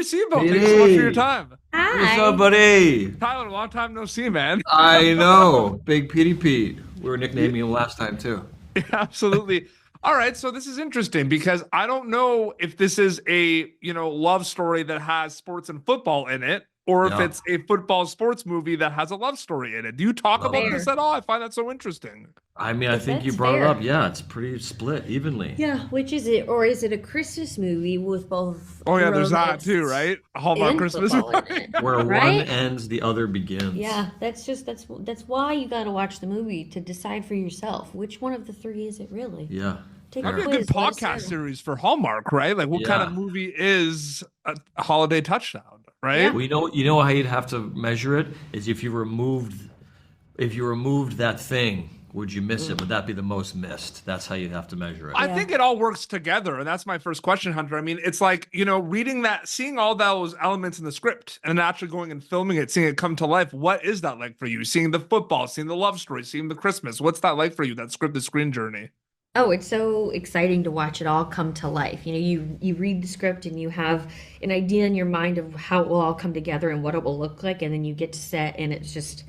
to see you both. Thanks so much for your Hey, time. what's up, Hi. buddy? Tyler, long time no see, man. I know, Big Petey Pete. We were nicknaming him last time too. Absolutely. All right, so this is interesting because I don't know if this is a, love story that has sports and football in it, or if Yeah, it's a football sports movie that has a love story in it. Do you talk love about it. this Fair. at all? I find that so interesting. I think you That's brought it up. fair. Yeah, it's pretty split evenly. Yeah, which is it? Or is it a Christmas movie with both Oh yeah, there's that too, romance right? Hallmark and Christmas football in movie. it? Where one Right? ends, the other begins. Yeah, that's why you got to watch the movie to decide for yourself which one of the three is it really. Yeah, Take a That'd be fair. a good quiz, let us podcast know. series for Hallmark, right? Like, what kind of Yeah. movie is a holiday touchdown, right? Yeah. Well, you know how you'd have to measure it is if you removed that thing, would you miss it? Would that be the most missed? That's how you'd have to measure it. I Yeah. think it all works together, and that's my first question, Hunter. I mean, it's like, reading that, seeing all those elements in the script, and then actually going and filming it, seeing it come to life. What is that like for you? Seeing the football, seeing the love story, seeing the Christmas. What's that like for you? That scripted screen journey. Oh, it's so exciting to watch it all come to life. You read the script and you have an idea in your mind of how it will all come together and what it will look like, and then you get to set, and it's just,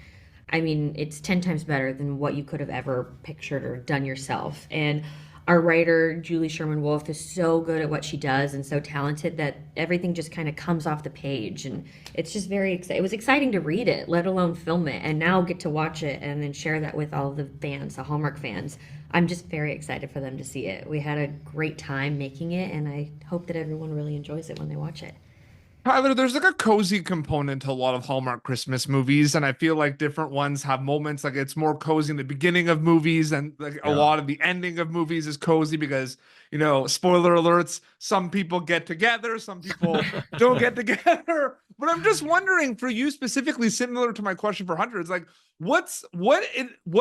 I mean, it's 10 times better than what you could have ever pictured or done yourself. And our writer, Julie Sherman Wolfe, is so good at what she does and so talented that everything just kind of comes off the page. And it's just very exciting. It was exciting to read it, let alone film it, and now get to watch it and then share that with all the fans, the Hallmark fans. I'm just very excited for them to see it. We had a great time making it, and I hope that everyone really enjoys it when they watch it. Tyler, there's like a cozy component to a lot of Hallmark Christmas movies, and I feel like different ones have moments like it's more cozy in the beginning of movies, and like a Yeah. lot of the ending of movies is cozy because, spoiler alerts, some people get together, some people don't get together. But I'm just wondering for you specifically, similar to my question for Hunter, it's like, what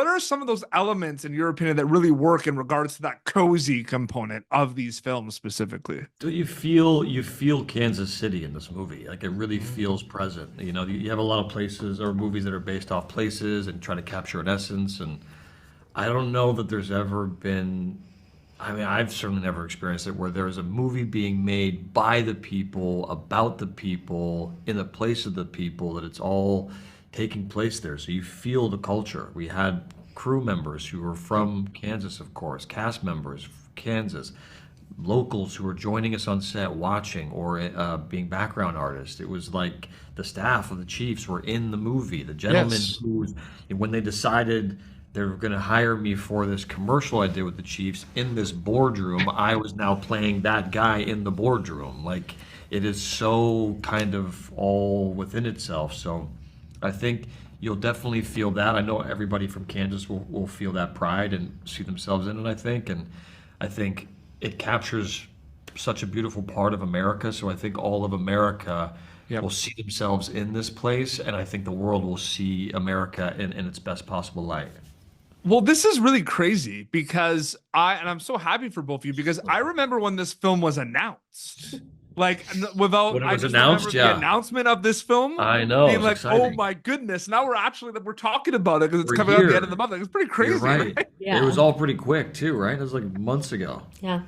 are some of those elements in your opinion that really work in regards to that cozy component of these films specifically? Do you feel Kansas City in this movie? Like it really feels present. You have a lot of places or movies that are based off places and try to capture an essence. And I don't know that there's ever been. I mean, I've certainly never experienced it where there's a movie being made by the people, about the people, in the place of the people, that it's all taking place there. So you feel the culture. We had crew members who were from Kansas, of course, cast members from Kansas, locals who were joining us on set watching or being background artists. It was like the staff of the Chiefs were in the movie. The gentleman Yes. who, when they decided they were going to hire me for this commercial I did with the Chiefs in this boardroom, I was now playing that guy in the boardroom. Like it is so kind of all within itself. So I think you'll definitely feel that. I know everybody from Kansas will feel that pride and see themselves in it, I think. And I think it captures such a beautiful part of America. So I think all of America Yep. will see themselves in this place. And I think the world will see America in its best possible light. Well, this is really crazy because and I'm so happy for both of you because I remember when this film was announced. Like When it I was just announced, remember the yeah. announcement of this film I know, being it's like, oh exciting. my goodness, now we're talking about it because it's We're coming out at the end of the here. month. Like, it's pretty You're crazy, right. right? It was Yeah. all pretty quick too, right? It was like months ago. Yeah.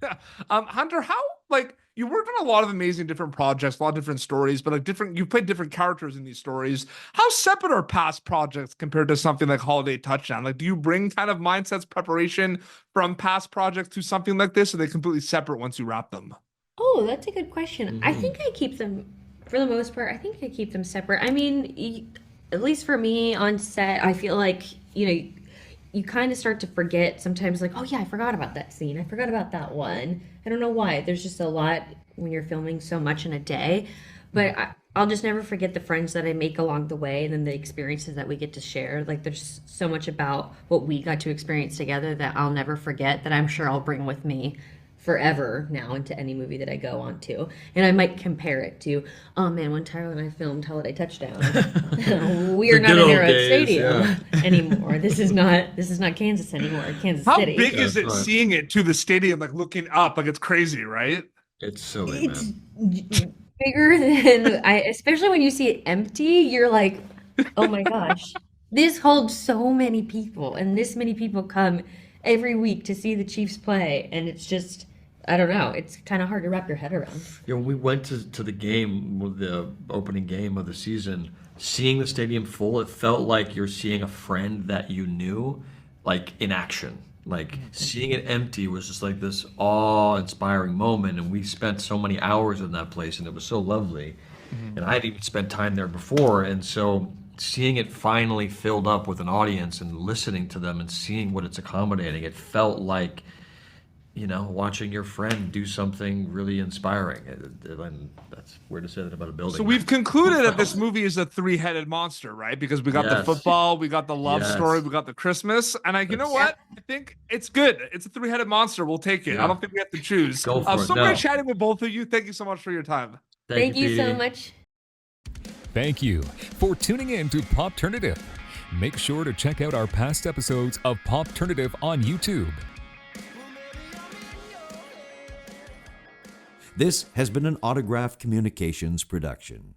Yeah. Hunter, how like you worked on a lot of amazing different projects, a lot of different stories, but like you played different characters in these stories. How separate are past projects compared to something like Holiday Touchdown? Like, do you bring kind of mindsets preparation from past projects to something like this, or are they completely separate once you wrap them? Oh, that's a good question. I Hmm. think I keep them, for the most part, I think I keep them separate. I mean, at least for me on set, I feel like, you kind of start to forget sometimes, like, oh yeah, I forgot about that scene. I forgot about that one. I don't know why. There's just a lot when you're filming so much in a day. But I'll just never forget the friends that I make along the way and then the experiences that we get to share. Like, there's so much about what we got to experience together that I'll never forget that I'm sure I'll bring with me forever now into any movie that I go on to. And I might compare it to, oh man, when Tyler and I filmed Holiday Touchdown, we are The not good in old Arrowhead days, Stadium yeah. anymore. This is not Kansas anymore. Kansas How City. big is That's it right. seeing it to the stadium, like looking up? Like, it's crazy, right? It's silly, It's man. bigger than especially when you see it empty, you're like, oh my gosh, this holds so many people, and this many people come every week to see the Chiefs play, and it's just I don't know. It's kind of hard to wrap your head around. When we went to the game, the opening game of the season, seeing the stadium full, it felt like you're seeing a friend that you knew, like in action. Like seeing it empty was just like this awe-inspiring moment, and we spent so many hours in that place, and it was so lovely. And I had even spent time there before, and so seeing it finally filled up with an audience and listening to them and seeing what it's accommodating, it felt like, watching your friend do something really inspiring. And that's weird to say that about a building. So we've concluded that this movie is a three-headed monster, right? Because we got the football, we got the love story, we got the Christmas, and you know what? I think it's good. It's a three-headed monster. We'll take it. Yeah. I don't think we have to choose. Go for it. So great chatting with both of you. Thank you so much for your time. Thank you so Petey. much. Thank you for tuning in to Popternative. Make sure to check out our past episodes of Popternative on YouTube. This has been an Autograph Communications production.